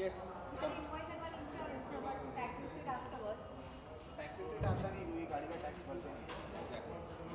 Yes. You can invoice about insurance, about tax receipt afterwards. Tax receipt आता नहीं क्योंकि गाड़ी का टैक्स भरते नहीं।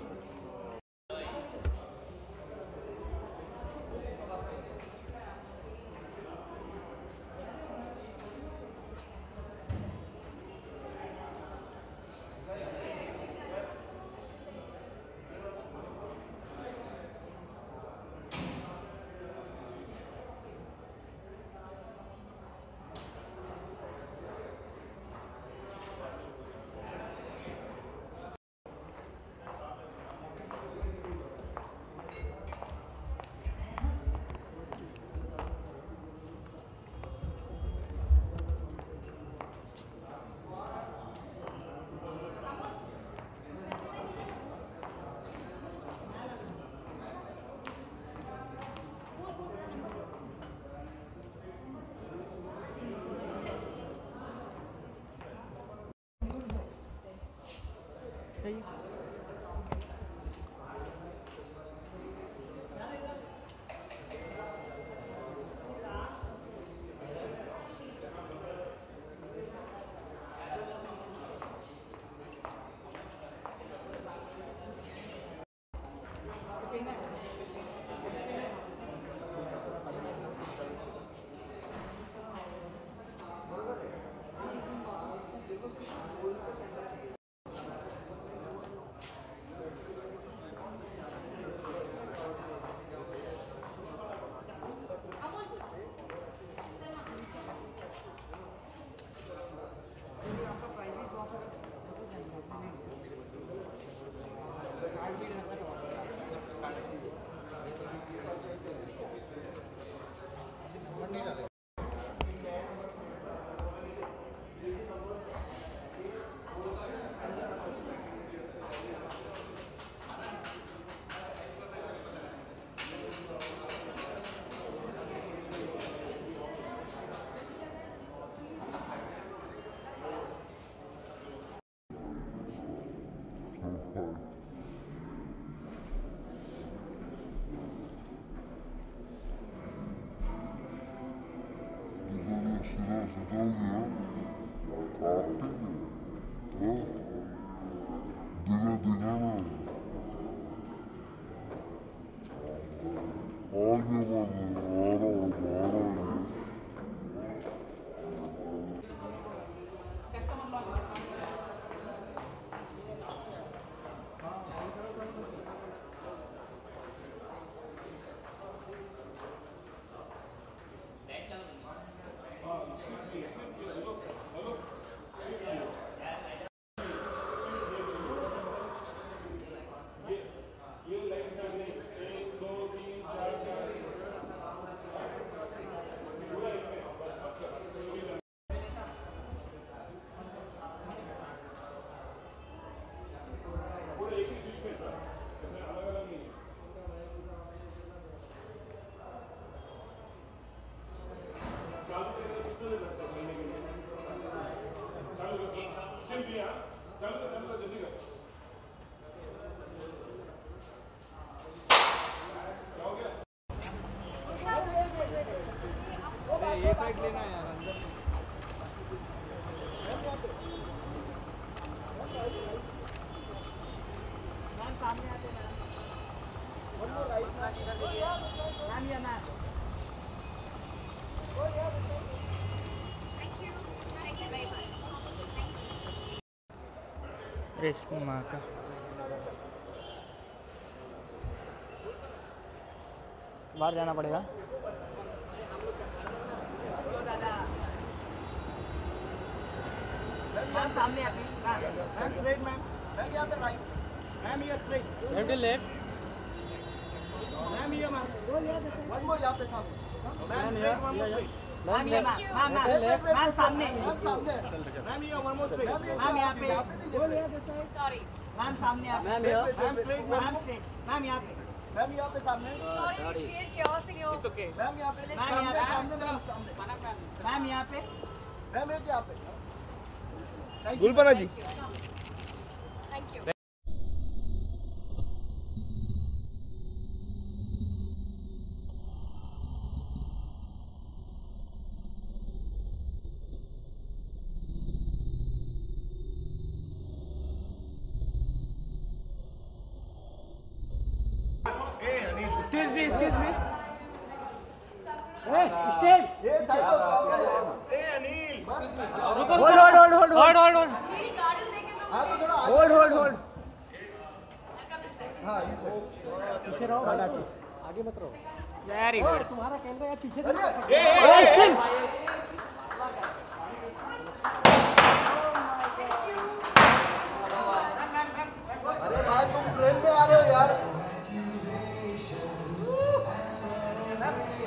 ये साइड लेना है यार अंदर। मैम सामने आते ma'am. One more right ma'am या ma'am. Thank you. Thank you very much. Risk माँ का बाहर जाना पड़ेगा। मैम सामने आके मैम स्ट्रेट मैम यहाँ पे राइट मैम ये स्ट्रेट लेफ्ट लेफ्ट मैम ये मैम वन मोर यहाँ पे सामने ma'am straight one more straight ma'am ये मैम मैम सामने मैम ये वन मोर स्ट्रेट मैम यहाँ पे Sorry. मैम सामने आप ma'am straight ma'am straight ma'am यहाँ पे सामने Sorry, we create chaos in your. Okay ma'am यहाँ पे मैम यहाँ पे सामने मैम यहाँ पे मैम यहाँ पे गुलबना जी Thank you. Excuse me. Hey, stay. ये साइड हो Hold. मेरी गाड़ी देखे तो हाँ तो थोड़ा Hold. हाँ ये सर पीछे रहो, आगे मत रहो। Very good. तुम्हारा कैमरा यार पीछे अरे अरे भाई तुम ट्रेन में आ रहे हो यार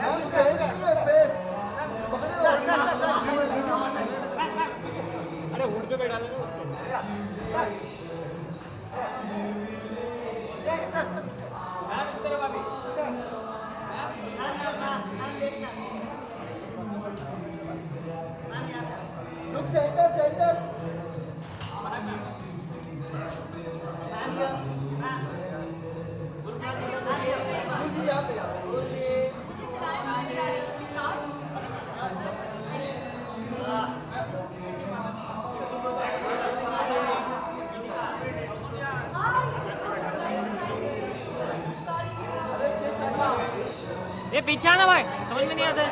मैम फेस नहीं है फेस अरे हुड पे बैठा देना उसको। मैम इस तरफ अभी। लुक सेंटर यहाँ पे मुझे चलाने वाली गाड़ी चार्ज ये पीछे आना भाई, समझ में नहीं आता है।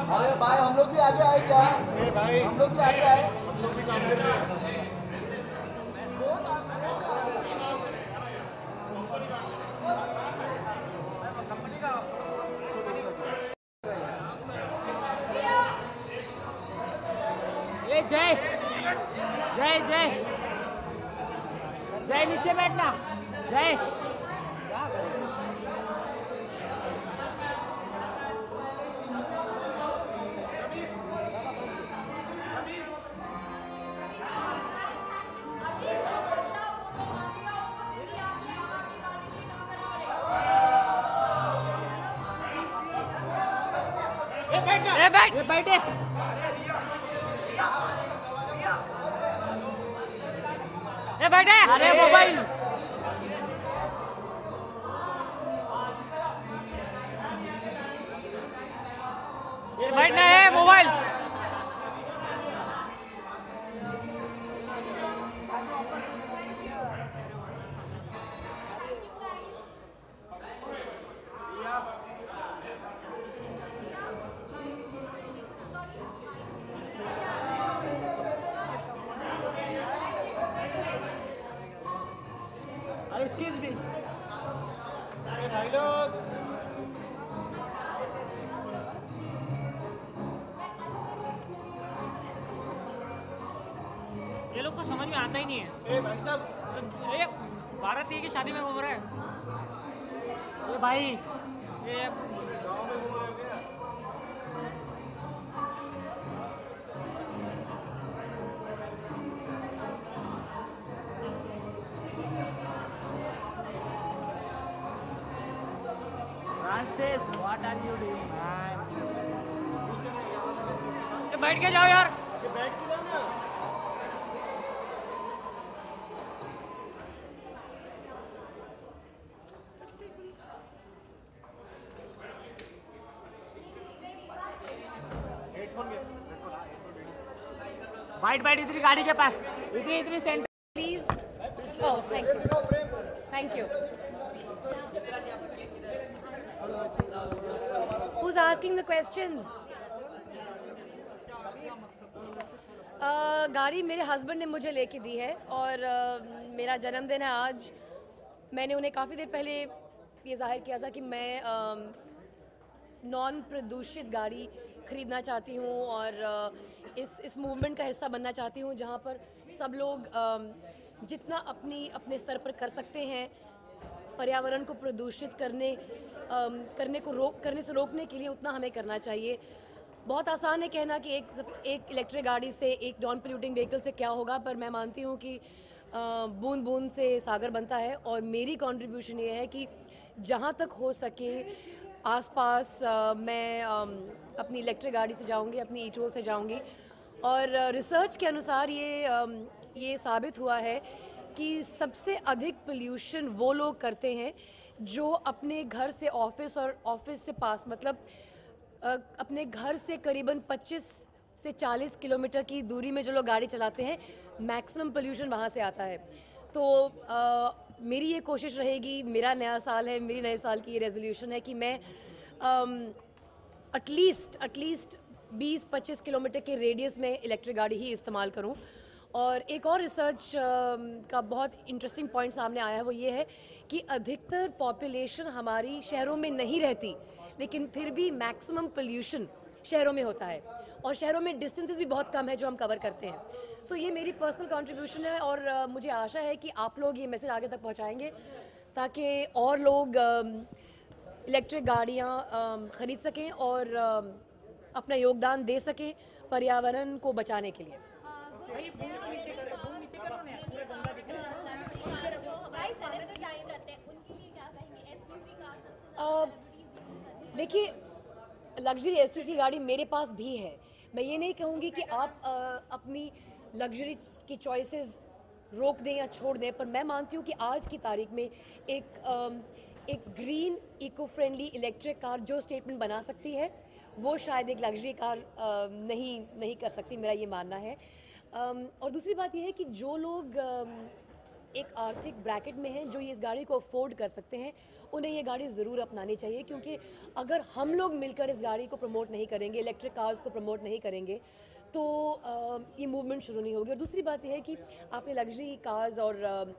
अरे भाई हम लोग भी आगे आए क्या भाई हम लोग भी आगे आए हम लोग भी काम कर रहे हैं ये जय नीचे बैठना जय। बैठे अरे मोबाइल बैठना है मोबाइल। Excuse me. अरे भाई लोग ये लोग को समझ में आता ही नहीं है। ए भाई साहब ये भारत की शादी में घूम रहा है। ये भाई ये गाँव में घूम रहे हो क्या? Francis, what are you doing, man? ये बैठ के जाओ यार। ये बैठ के जाओ ना। बैठ इधर गाड़ी के पास इधर centre please. Oh thank you Who's asking the questions? गाड़ी मेरे हस्बैंड ने मुझे लेके दी है और मेरा जन्मदिन है आज। मैंने उन्हें काफ़ी देर पहले ये जाहिर किया था कि मैं नॉन प्रदूषित गाड़ी ख़रीदना चाहती हूँ और इस मूवमेंट का हिस्सा बनना चाहती हूँ जहाँ पर सब लोग जितना अपने स्तर पर कर सकते हैं पर्यावरण को प्रदूषित करने से रोकने के लिए उतना हमें करना चाहिए। बहुत आसान है कहना कि एक इलेक्ट्रिक गाड़ी से एक नॉन पोल्यूटिंग व्हीकल से क्या होगा, पर मैं मानती हूँ कि बूंद बूंद से सागर बनता है और मेरी कंट्रीब्यूशन ये है कि जहाँ तक हो सके आसपास मैं अपनी इलेक्ट्रिक गाड़ी से जाऊँगी, अपनी ईटो से जाऊँगी और रिसर्च के अनुसार ये ये साबित हुआ है कि सबसे अधिक पोल्यूशन वो लोग करते हैं जो अपने घर से ऑफिस और ऑफिस से पास, मतलब अपने घर से करीबन 25 से 40 किलोमीटर की दूरी में जो लोग गाड़ी चलाते हैं, मैक्सिमम पोल्यूशन वहाँ से आता है। तो मेरी ये कोशिश रहेगी, मेरा नया साल है, मेरी नए साल की ये रेजोल्यूशन है कि मैं एटलीस्ट 20-25 किलोमीटर के रेडियस में इलेक्ट्रिक गाड़ी ही इस्तेमाल करूं। और एक और रिसर्च का बहुत इंटरेस्टिंग पॉइंट सामने आया है, वो ये है कि अधिकतर पॉपुलेशन हमारी शहरों में नहीं रहती, लेकिन फिर भी मैक्सिमम पोल्यूशन शहरों में होता है, और शहरों में डिस्टेंसेस भी बहुत कम है जो हम कवर करते हैं। सो ये मेरी पर्सनल कंट्रीब्यूशन है, और मुझे आशा है कि आप लोग ये मैसेज आगे तक पहुंचाएंगे ताकि और लोग इलेक्ट्रिक गाड़ियाँ ख़रीद सकें और अपना योगदान दे सकें पर्यावरण को बचाने के लिए। देखिए, लग्जरी एसयूवी गाड़ी मेरे पास भी है। मैं ये नहीं कहूँगी कि आप अपनी लग्जरी की चॉइसेस रोक दें या छोड़ दें, पर मैं मानती हूँ कि आज की तारीख में एक green eco friendly electric car जो स्टेटमेंट बना सकती है, वो शायद एक लग्जरी कार नहीं कर सकती, मेरा ये मानना है। और दूसरी बात ये है कि जो लोग एक आर्थिक ब्रैकेट में हैं, जो ये इस गाड़ी को अफोर्ड कर सकते हैं, उन्हें ये गाड़ी ज़रूर अपनानी चाहिए, क्योंकि अगर हम लोग मिलकर इस गाड़ी को प्रमोट नहीं करेंगे, इलेक्ट्रिक कार्स को प्रमोट नहीं करेंगे, तो ये मूवमेंट शुरू नहीं होगी। और दूसरी बात यह है कि आपने लग्जरी कार्स और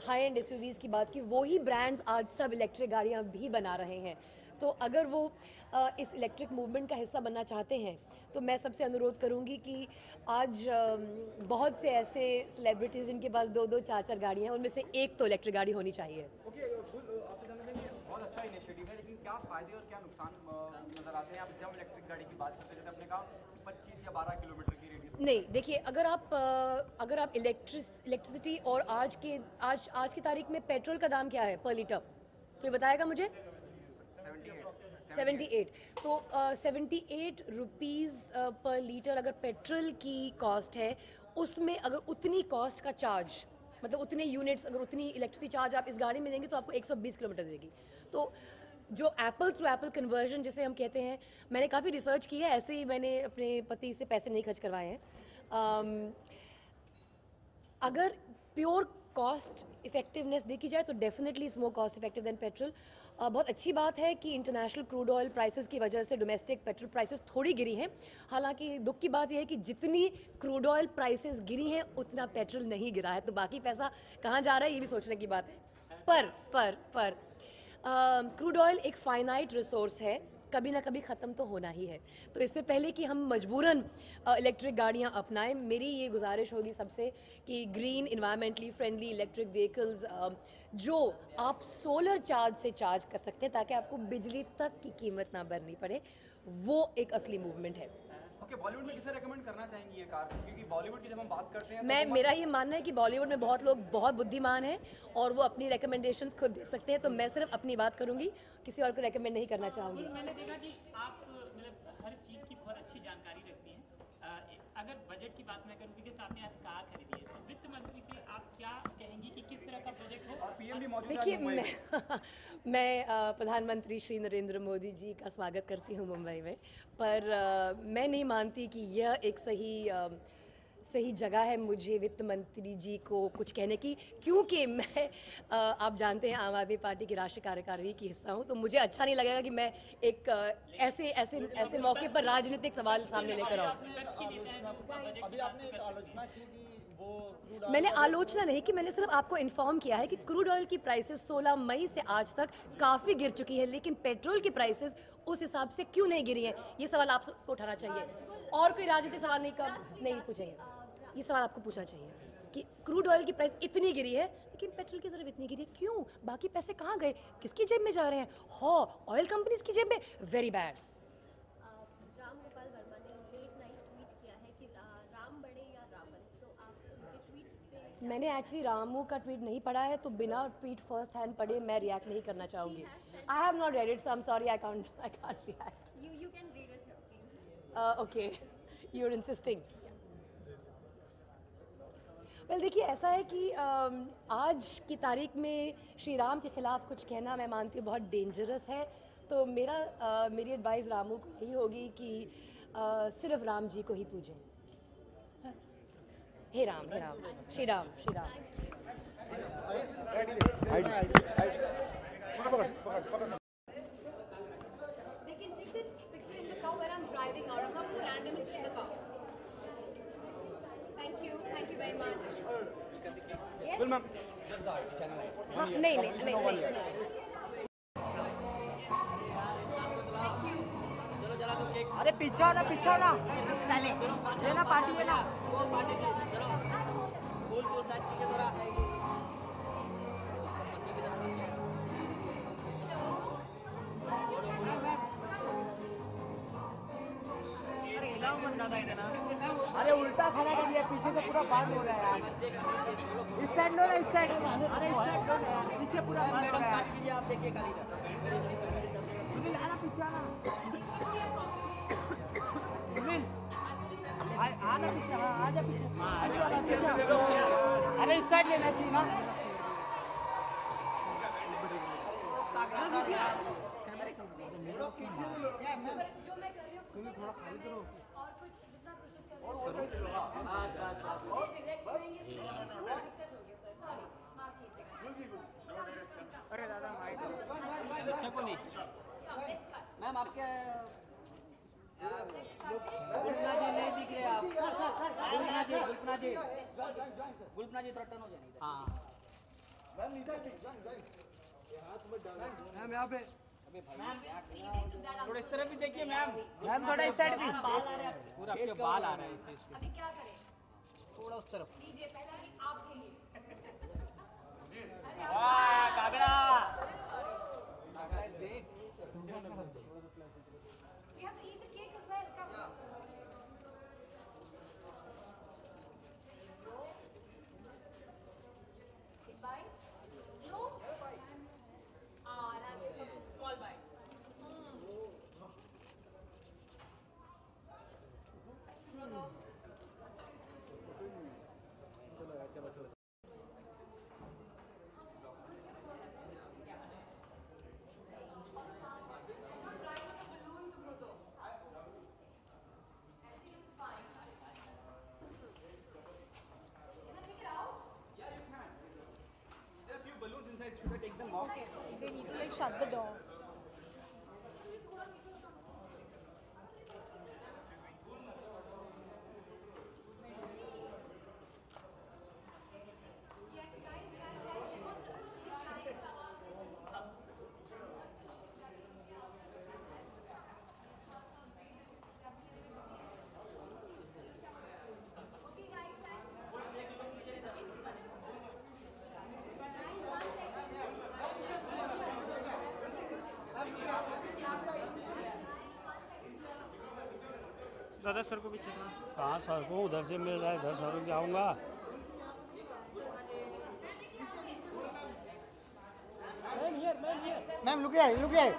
हाई एंड एसयूवीज़ की बात की, वही ब्रांड्स आज सब इलेक्ट्रिक गाड़ियाँ भी बना रहे हैं। तो अगर वो इस इलेक्ट्रिक मूवमेंट का हिस्सा बनना चाहते हैं, तो मैं सबसे अनुरोध करूंगी कि आज बहुत से ऐसे सेलिब्रिटीज़ जिनके पास 2-2, 4-4 गाड़ियाँ हैं, उनमें से एक तो इलेक्ट्रिक गाड़ी होनी चाहिए। बहुत अच्छा इनिशिएटिव है, लेकिन क्या फायदे और क्या नुकसान नजर आते हैं आप जब इलेक्ट्रिक गाड़ी की बात करते हैं? जैसे आपने कहा 25 या 12 किलोमीटर की रेडियस। नहीं, देखिए, अगर आप इलेक्ट्रिसिटी और आज की तारीख में पेट्रोल का दाम क्या है पर लीटर, कोई बताएगा मुझे? 78। तो 78 रुपीज़ पर लीटर अगर पेट्रोल की कॉस्ट है, उसमें अगर उतनी कॉस्ट का चार्ज, मतलब उतने यूनिट्स, अगर उतनी इलेक्ट्रिसिटी चार्ज आप इस गाड़ी में देंगे तो आपको 120 किलोमीटर देगी। तो जो एप्पल्स टू एप्पल कन्वर्जन जिसे हम कहते हैं, मैंने काफ़ी रिसर्च की है, ऐसे ही मैंने अपने पति से पैसे नहीं खर्च करवाए हैं। अगर प्योर कॉस्ट इफेक्टिवनेस देखी जाए तो definitely it's more cost effective than petrol. बहुत अच्छी बात है कि इंटरनेशनल क्रूड ऑयल प्राइसेस की वजह से डोमेस्टिक पेट्रोल प्राइसेस थोड़ी गिरी हैं। हालांकि दुख की बात यह है कि जितनी क्रूड ऑयल प्राइसेस गिरी हैं उतना पेट्रोल नहीं गिरा है, तो बाकी पैसा कहाँ जा रहा है ये भी सोचने की बात है। पर क्रूड ऑयल एक फाइनाइट रिसोर्स है, कभी ना कभी ख़त्म तो होना ही है। तो इससे पहले कि हम मजबूरन इलेक्ट्रिक गाड़ियाँ अपनाएं, मेरी ये गुजारिश होगी सबसे कि green environmentally friendly electric vehicles जो आप सोलर चार्ज से चार्ज कर सकते हैं ताकि आपको बिजली तक की कीमत ना भरनी पड़े, वो एक असली मूवमेंट है। ओके, बॉलीवुड में किसे रेकमेंड करना चाहेंगी ये कार? क्योंकि बॉलीवुड की जब हम बात करते हैं तो मेरा ये मानना है कि बॉलीवुड में बहुत लोग बहुत बुद्धिमान हैं और वो अपनी रिकमेंडेशंस खुद दे सकते हैं, तो मैं सिर्फ अपनी बात करूंगी, किसी और को रेकमेंड नहीं करना चाहूँगी। मैंने देखा कि आप मतलब हर चीज़ की बहुत अच्छी जानकारी रखती हैं। अगर बजट की बात मैं करूँ, क्योंकि आपने आज कार खरीदी है, तो वित्त मंत्री से आप क्या कहेंगी कि किस तरह का बजट हो? और पीएम भी मौजूद है। देखिए, मैं प्रधानमंत्री श्री नरेंद्र मोदी जी का स्वागत करती हूँ मुंबई में, पर मैं नहीं मानती कि यह एक सही जगह है मुझे वित्त मंत्री जी को कुछ कहने की, क्योंकि मैं आप जानते हैं आम आदमी पार्टी की राष्ट्रीय कार्यकारिणी की हिस्सा हूँ, तो मुझे अच्छा नहीं लगेगा कि मैं एक ऐसे मौके पर राजनीतिक सवाल सामने लेकर आऊँ। अभी आपने एक आलोचना की कि वो मैंने आलोचना नहीं की, मैंने सिर्फ आपको इन्फॉर्म किया है कि क्रूड ऑयल की प्राइसेस 16 मई से आज तक काफ़ी गिर चुकी है, लेकिन पेट्रोल की प्राइसेस उस हिसाब से क्यों नहीं गिरी है, ये सवाल आप सबको उठाना चाहिए। और कोई राजनीतिक सवाल नहीं पूछेंगे, ये सवाल आपको पूछना चाहिए कि क्रूड ऑयल की प्राइस इतनी गिरी है लेकिन पेट्रोल की ज़रूरत इतनी गिरी है, क्यों? बाकी पैसे कहाँ गए, किसकी जेब में जा रहे हैं? ऑयल कंपनीज की जेब में। Very bad. राम गोपाल वर्मा ने लेट नाइट ट्वीट किया है कि राम बड़े या रावण, तो आप उनके ट्वीट पे? मैंने एक्चुअली रामू का ट्वीट नहीं पढ़ा है, तो बिना ट्वीट फर्स्ट हैंड पढ़े मैं रिएक्ट नहीं करना चाहूँगी। I have not read it, so I am sorry, I can't react. You can read it here, please. Okay, you are insisting. Well देखिए ऐसा है कि आज की तारीख में श्री राम के ख़िलाफ़ कुछ कहना मैं मानती हूँ बहुत डेंजरस है। तो मेरी एडवाइस रामू को यही होगी कि सिर्फ राम जी को ही पूजें। हे Ram, Shri Ram, Shri Ram. They can take the picture in the car when I'm driving out. I'm not going to randomly sit in the car. Thank you very much. Yes? Well, ma'am. हाँ, नहीं। अरे पीछे हो ना चले ये ना पार्टी है ना अरे उल्टा खड़ा कर लिया पीछे से पूरा बंद हो रहा है यार इस साइड लो ना इस साइड अरे इस साइड लो ना यार पीछे पूरा बंद हो रहा है आप देखिए खाली सुनील आना पीछे आना सुनील आना पीछे हाँ आजा पीछे अरे इस साइड लेना चाहिए ना जो मैं कर रही हूँ उससे थोड़ा खाली करो और कुछ जितना कोशिश कर रही हूँ रिग्रेट करेंगे दिक्कत होगी सर सॉरी माफ कीजिएगा अरे दादा माइक अच्छा को नहीं मैम आपके गुलपना जी नहीं दिख रहे आप गुलपना जी थोड़ा टर्न हो जाए हाँ मैम यहाँ पे थोड़ा इस तरफ भी देखिए मैम थोड़ा इस साइड भी पूरा आपके बाल आ रहे हैं अभी क्या करें थोड़ा उस तरफ लीजिए पहला कि आप खेलिए कागड़ा We have to eat the cake as well. Come. Big bite? No? That's a small bite. Brother. They need to like shut the door. दादा सर को भी चलना कहाँ सर को उधर से मिल रहा है इधर सर को जाऊँगा मैम लुक here